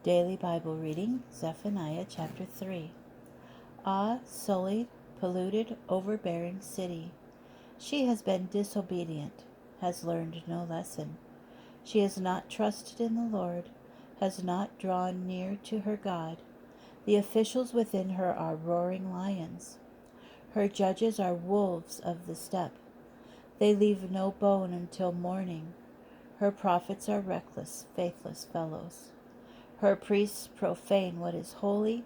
Daily Bible reading, Zephaniah chapter 3. Ah, sullied, polluted, overbearing city! She has been disobedient, has learned no lesson. She has not trusted in the Lord, has not drawn near to her God. The officials within her are roaring lions. Her judges are wolves of the steppe. They leave no bone until morning. Her prophets are reckless, faithless fellows. Her priests profane what is holy,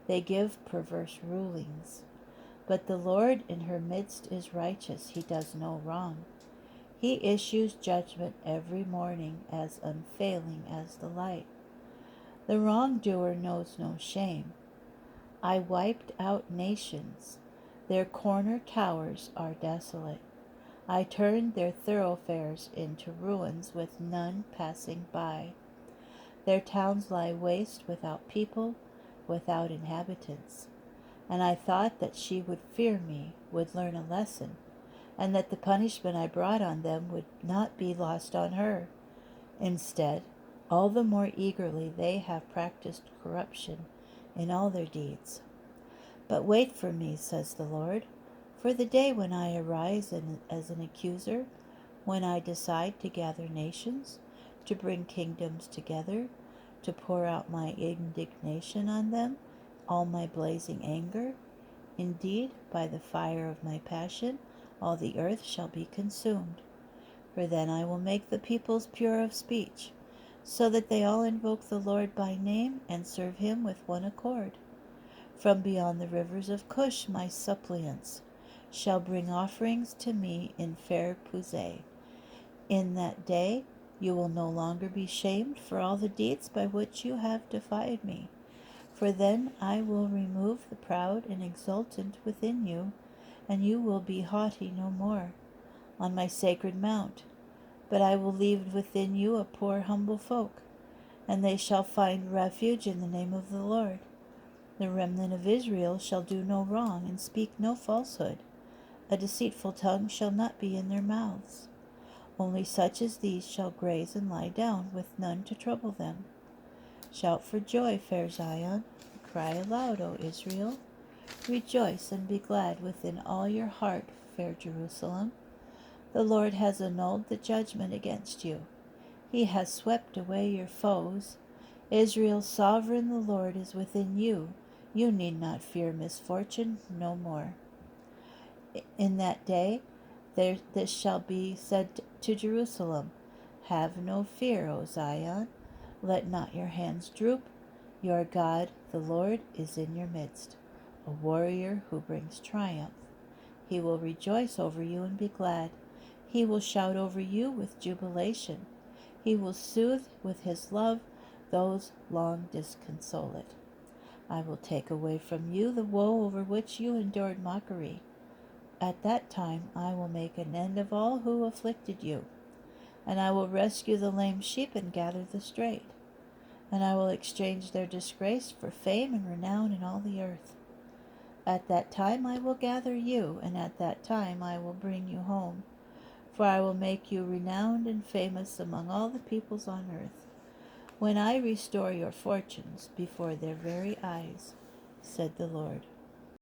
they give perverse rulings. But the Lord in her midst is righteous, he does no wrong. He issues judgment every morning as unfailing as the light. The wrongdoer knows no shame. I wiped out nations. Their corner towers are desolate. I turned their thoroughfares into ruins with none passing by. Their towns lie waste without people, without inhabitants. And I thought that she would fear me, would learn a lesson, and that the punishment I brought on them would not be lost on her. Instead, all the more eagerly they have practiced corruption in all their deeds. But wait for me, says the Lord, for the day when I arise as an accuser, when I decide to gather nations, to bring kingdoms together, to pour out my indignation on them, all my blazing anger. Indeed, by the fire of my passion, all the earth shall be consumed. For then I will make the peoples pure of speech, so that they all invoke the Lord by name and serve him with one accord. From beyond the rivers of Cush my suppliants shall bring offerings to me in fair Puzay. In that day you will no longer be shamed for all the deeds by which you have defied me. For then I will remove the proud and exultant within you, and you will be haughty no more on my sacred mount. But I will leave within you a poor humble folk, and they shall find refuge in the name of the Lord. The remnant of Israel shall do no wrong and speak no falsehood. A deceitful tongue shall not be in their mouths. Only such as these shall graze and lie down, with none to trouble them. Shout for joy, fair Zion. Cry aloud, O Israel. Rejoice and be glad within all your heart, fair Jerusalem. The Lord has annulled the judgment against you. He has swept away your foes. Israel's sovereign, the Lord, is within you. You need not fear misfortune no more. In that day this shall be said to Jerusalem, have no fear, O Zion. Let not your hands droop. Your God, the Lord, is in your midst, a warrior who brings triumph. He will rejoice over you and be glad. He will shout over you with jubilation. He will soothe with his love those long disconsolate. I will take away from you the woe over which you endured mockery. At that time I will make an end of all who afflicted you, and I will rescue the lame sheep and gather the straight, and I will exchange their disgrace for fame and renown in all the earth. At that time I will gather you, and at that time I will bring you home, for I will make you renowned and famous among all the peoples on earth, when I restore your fortunes before their very eyes, said the Lord.